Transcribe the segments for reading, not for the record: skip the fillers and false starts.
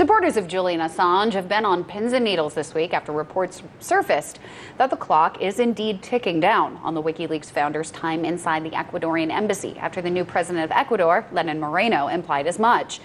Supporters of Julian Assange have been on pins and needles this week after reports surfaced that the clock is indeed ticking down on the WikiLeaks founder's time inside the Ecuadorian embassy after the new president of Ecuador, Lenin Moreno, implied as much.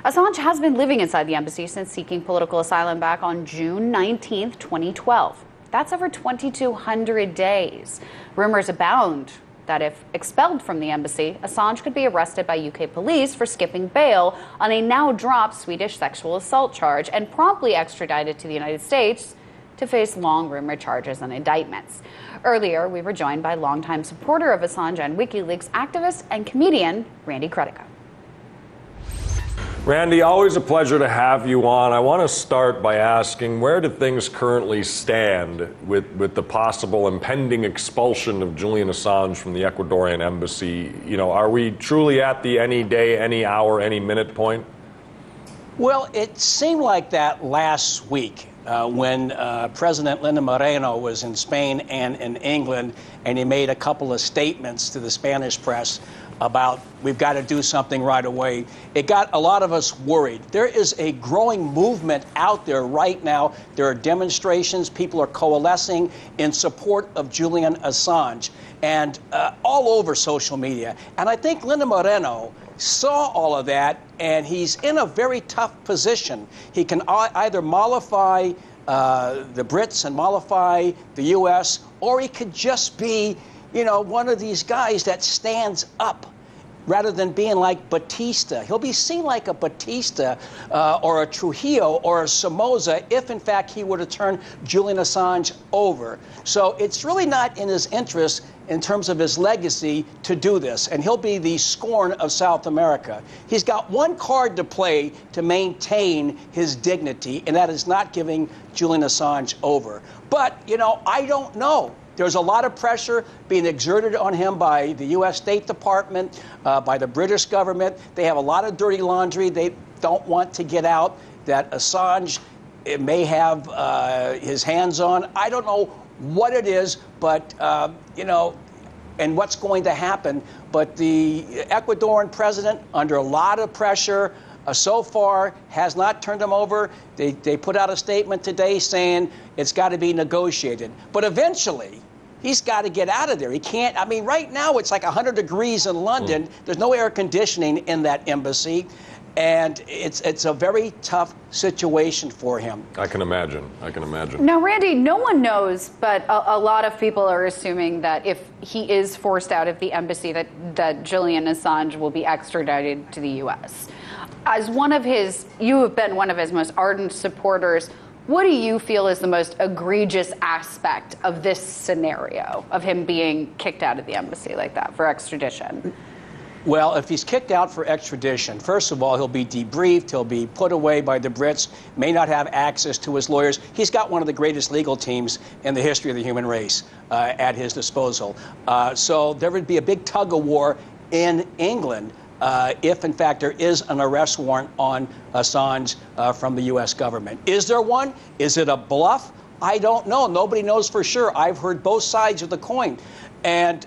Assange has been living inside the embassy since seeking political asylum back on June 19, 2012. That's over 2,200 days. Rumors abound that if expelled from the embassy, Assange could be arrested by UK police for skipping bail on a now-dropped Swedish sexual assault charge and promptly extradited to the United States to face long rumored charges and indictments. Earlier, we were joined by longtime supporter of Assange and WikiLeaks activist and comedian Randy Credica. Randy, always a pleasure to have you on. I want to start by asking, where do things currently stand with the possible impending expulsion of Julian Assange from the Ecuadorian embassy? You know, are we truly at the any day, any hour, any minute point? Well, it seemed like that last week when President Lenin Moreno was in Spain and in England, and he made a couple of statements to the Spanish press about we've got to do something right away. It got a lot of us worried. There is a growing movement out there right now. There are demonstrations. People are coalescing in support of Julian Assange and all over social media. And I think Lenin Moreno saw all of that, and he's in a very tough position. He can either mollify the Brits and mollify the U.S., or he could just be, you know, one of these guys that stands up rather than being like Batista. He'll be seen like a Batista or a Trujillo or a Somoza if, in fact, he were to turn Julian Assange over. So it's really not in his interest in terms of his legacy to do this, and he'll be the scorn of South America. He's got one card to play to maintain his dignity, and that is not giving Julian Assange over. But, you know, I don't know. There's a lot of pressure being exerted on him by the U.S. State Department, by the British government. They have a lot of dirty laundry they don't want to get out that Assange may have his hands on. I don't know what it is, but, you know, and what's going to happen. But the Ecuadorian president, under a lot of pressure, so far has not turned him over. They put out a statement today saying it's got to be negotiated. But eventually, he's got to get out of there. He can't. I mean, right now it's like 100 degrees in London. There's no air conditioning in that embassy. And it's a very tough situation for him. I can imagine. I can imagine. Now, Randy, no one knows, but a lot of people are assuming that if he is forced out of the embassy, that Julian Assange will be extradited to the U.S. As you have been one of his most ardent supporters, what do you feel is the most egregious aspect of this scenario, of him being kicked out of the embassy like that for extradition? Well, if he's kicked out for extradition, first of all, he'll be debriefed, he'll be put away by the Brits, may not have access to his lawyers. He's got one of the greatest legal teams in the history of the human race at his disposal. So there would be a big tug-of-war in England if, in fact, there is an arrest warrant on Assange from the U.S. government. Is there one? Is it a bluff? I don't know. Nobody knows for sure. I've heard both sides of the coin. And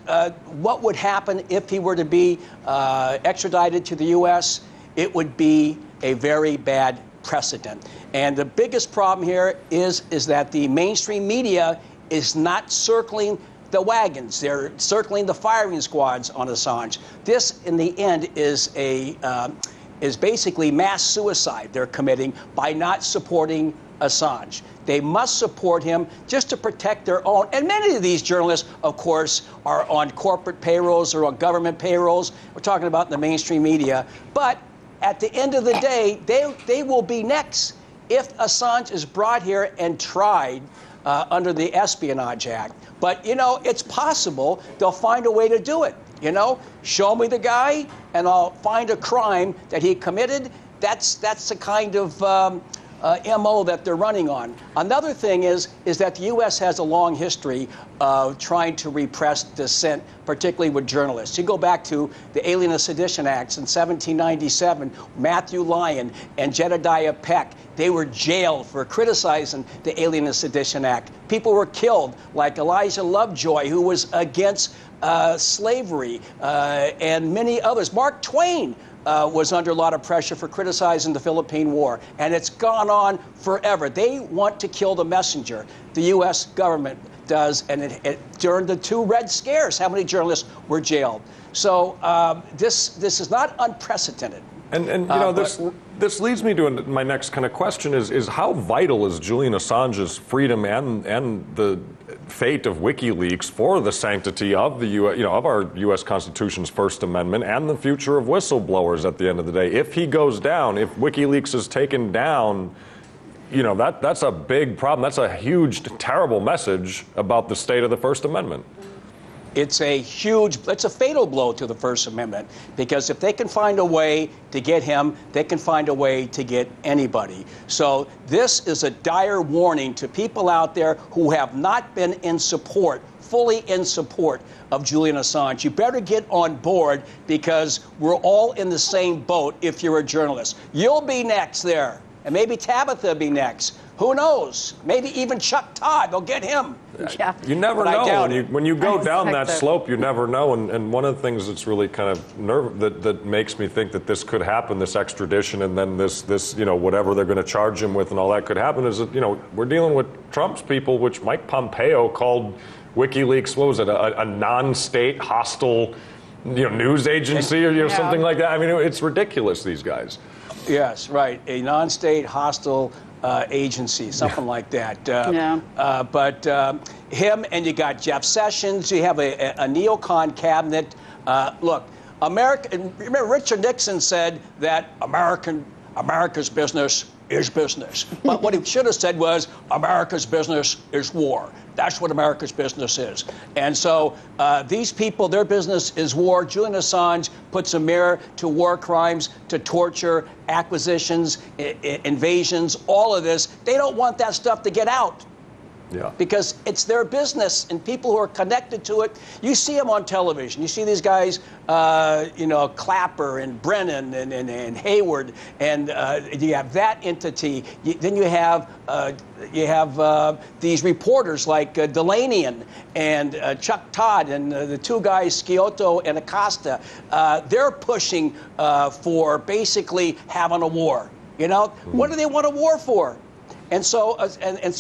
what would happen if he were to be extradited to the U.S.? It would be a very bad precedent. And the biggest problem here is that the mainstream media is not circling the wagons. They're circling the firing squads on Assange. This, in the end, is basically mass suicide they're committing by not supporting Assange. They must support him just to protect their own. And many of these journalists, of course, are on corporate payrolls or on government payrolls. We're talking about the mainstream media. But at the end of the day, they will be next if Assange is brought here and tried under the Espionage Act. But, you know, it's possible they'll find a way to do it. You know, show me the guy and I'll find a crime that he committed. That's the kind of MO that they're running on. Another thing is that the U.S. has a long history of trying to repress dissent, particularly with journalists. You go back to the Alien and Sedition Acts in 1797, Matthew Lyon and Jedediah Peck, they were jailed for criticizing the Alien and Sedition Act. People were killed, like Elijah Lovejoy, who was against slavery, and many others. Mark Twain was under a lot of pressure for criticizing the Philippine War, and it's gone on forever. They want to kill the messenger. The U.S. government does, and during the 2 Red Scares, how many journalists were jailed? So this is not unprecedented. And you know, this leads me to my next kind of question is how vital is Julian Assange's freedom and the fate of WikiLeaks for the sanctity of the of our U.S. Constitution's First Amendment and the future of whistleblowers at the end of the day? If he goes down, if WikiLeaks is taken down, that's a big problem. That's a huge, terrible message about the state of the First Amendment. It's a fatal blow to the First Amendment, because if they can find a way to get him, they can find a way to get anybody. So this is a dire warning to people out there who have not been fully in support of Julian Assange. You better get on board, because we're all in the same boat if you're a journalist. You'll be next there, and maybe Tabitha will be next. Who knows? Maybe even Chuck Todd. They'll get him. Yeah. You never know. When you go down that slope, you never know. And one of the things that's really kind of that makes me think that this could happen, this extradition, and then this whatever they're going to charge him with and all that could happen, is that we're dealing with Trump's people, which Mike Pompeo called WikiLeaks. What was it? A non-state hostile news agency or something like that. I mean, it's ridiculous. These guys. Yes, right. A non-state hostile agency, something like that. But him, and you got Jeff Sessions, you have a neocon cabinet. Look, remember Richard Nixon said that America's business is business. But what he should have said was, America's business is war. That's what America's business is. And so these people, their business is war. Julian Assange puts a mirror to war crimes, to torture, acquisitions, invasions, all of this. They don't want that stuff to get out. Yeah. Because it's their business, and people who are connected to it, you see them on television. You see these guys, Clapper and Brennan and Hayward, and you have that entity. Then you have these reporters like Delanian and Chuck Todd and the 2 guys, Scioto and Acosta. They're pushing for basically having a war. What do they want a war for? And so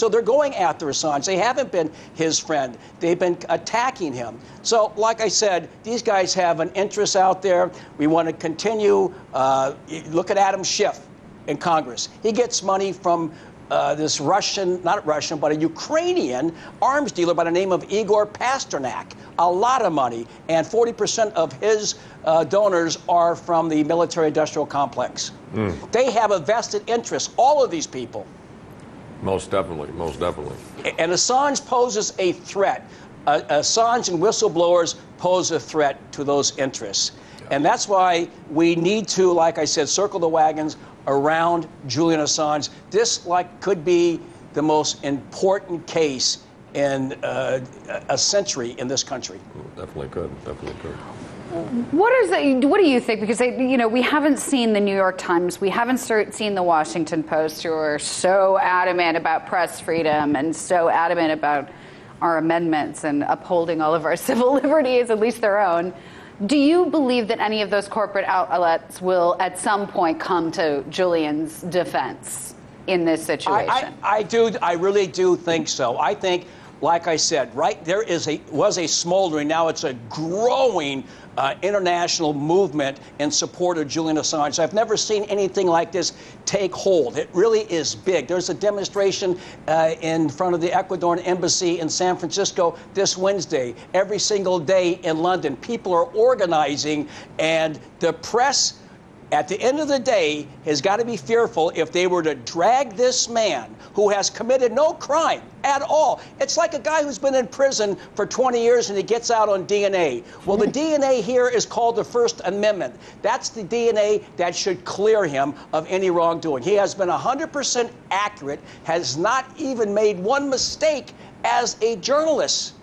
they're going after Assange. They haven't been his friend. They've been attacking him. So, like I said, these guys have an interest out there. We want to continue. Look at Adam Schiff in Congress. He gets money from this not Russian, but a Ukrainian arms dealer by the name of Igor Pasternak. A lot of money. And 40% of his donors are from the military-industrial complex. They have a vested interest, all of these people. Most definitely. And Assange poses a threat. Assange and whistleblowers pose a threat to those interests. Yeah. And that's why we need to, like I said, circle the wagons around Julian Assange. This could be the most important case in a century in this country. Definitely could. What do you think? Because we haven't seen the New York Times, we haven't seen the Washington Post, who are so adamant about press freedom and so adamant about our amendments and upholding all of our civil liberties, at least their own. Do you believe that any of those corporate outlets will at some point come to Julian's defense in this situation? I do. I really do think so. I think, like I said, there was a smoldering, now it's a growing international movement in support of Julian Assange. I've never seen anything like this take hold. It really is big. There's a demonstration in front of the Ecuadorian embassy in San Francisco this Wednesday. Every single day in London, people are organizing, and the press, at the end of the day, has got to be fearful if they were to drag this man who has committed no crime at all. It's like a guy who's been in prison for 20 years and he gets out on DNA. Well, the DNA here is called the First Amendment. That's the DNA that should clear him of any wrongdoing. He has been 100% accurate, has not even made one mistake as a journalist.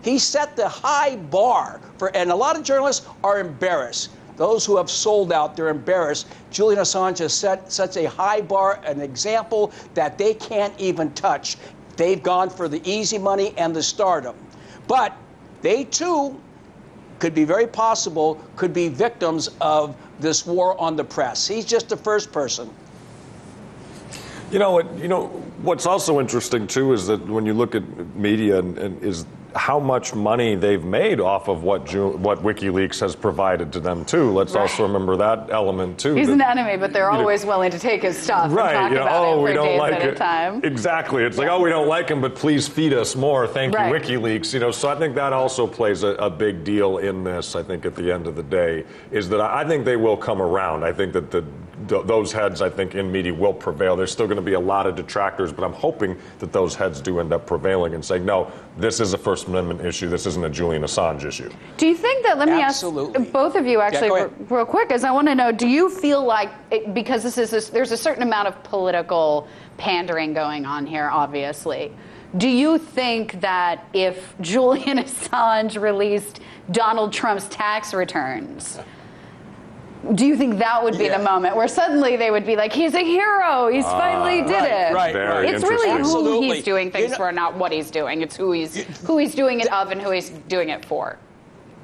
He set the high bar and a lot of journalists are embarrassed. Those who have sold out, they're embarrassed. Julian Assange has set such a high bar, an example that they can't even touch. They've gone for the easy money and the stardom. But they, too, could be very possible, could be victims of this war on the press. He's just the first person. What's also interesting too is that when you look at media and is how much money they've made off of what WikiLeaks has provided to them too. Let's also remember that element too. He's an enemy, but they're always willing to take his stuff and talk about it for days at a time. Exactly. It's like, oh, we don't like him, but please feed us more. Thank you, WikiLeaks. So I think that also plays a big deal in this. I think at the end of the day is that I think they will come around. I think that those heads, I think, in media will prevail. There's still going to be a lot of detractors, but I'm hoping that those heads do end up prevailing and saying, no, this is a First Amendment issue. This isn't a Julian Assange issue. Do you think that, let me ask both of you actually real quick, because I want to know, do you feel like, because there's a certain amount of political pandering going on here, obviously. Do you think that if Julian Assange released Donald Trump's tax returns, do you think that would be the moment where suddenly they would be like, he's a hero, he's finally did it? Right. It's really who he's doing things for, not what he's doing. It's who he's doing it of and who he's doing it for.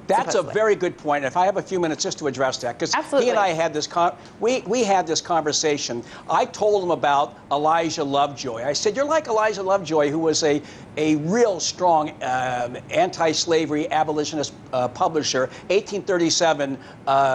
That's a very good point. If I have a few minutes just to address that, because he and I had this we had this conversation. I told him about Elijah Lovejoy. I said, you're like Elijah Lovejoy, who was a real strong anti-slavery abolitionist publisher. 1837,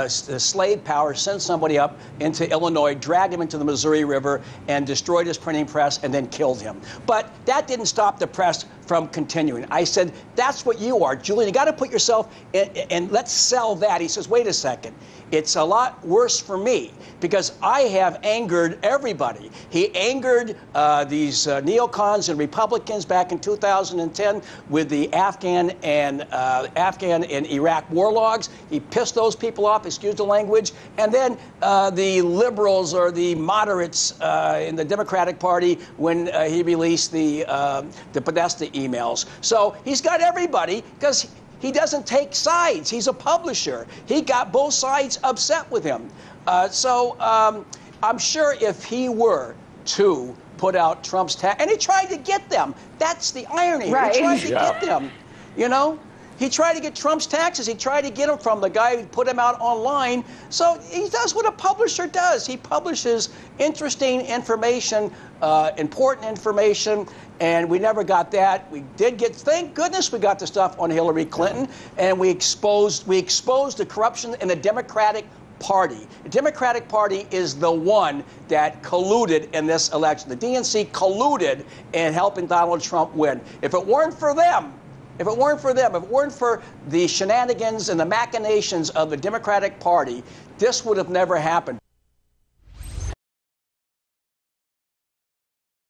slave power sent somebody up into Illinois, dragged him into the Missouri River, and destroyed his printing press, and then killed him. But that didn't stop the press from continuing. I said, that's what you are, Julian. You got to put yourself in, and let's sell that. He says, wait a second. It's a lot worse for me because I have angered everybody. He angered these neocons and Republicans back in 2010 with the Afghan and Iraq war logs. He pissed those people off, excuse the language. And then the liberals or the moderates in the Democratic Party when he released the Podesta emails. So he's got everybody because he doesn't take sides. He's a publisher. He got both sides upset with him. So I'm sure if he were to put out Trump's tax, and he tried to get them. That's the irony. Right. He tried to get them, He tried to get Trump's taxes. He tried to get them from the guy who put them out online. So he does what a publisher does. He publishes interesting information, important information, and we never got that. We did get, thank goodness we got the stuff on Hillary Clinton, and we exposed the corruption in the Democratic Party. The Democratic Party is the one that colluded in this election. The DNC colluded in helping Donald Trump win. If it weren't for them, if it weren't for the shenanigans and the machinations of the Democratic Party, this would have never happened.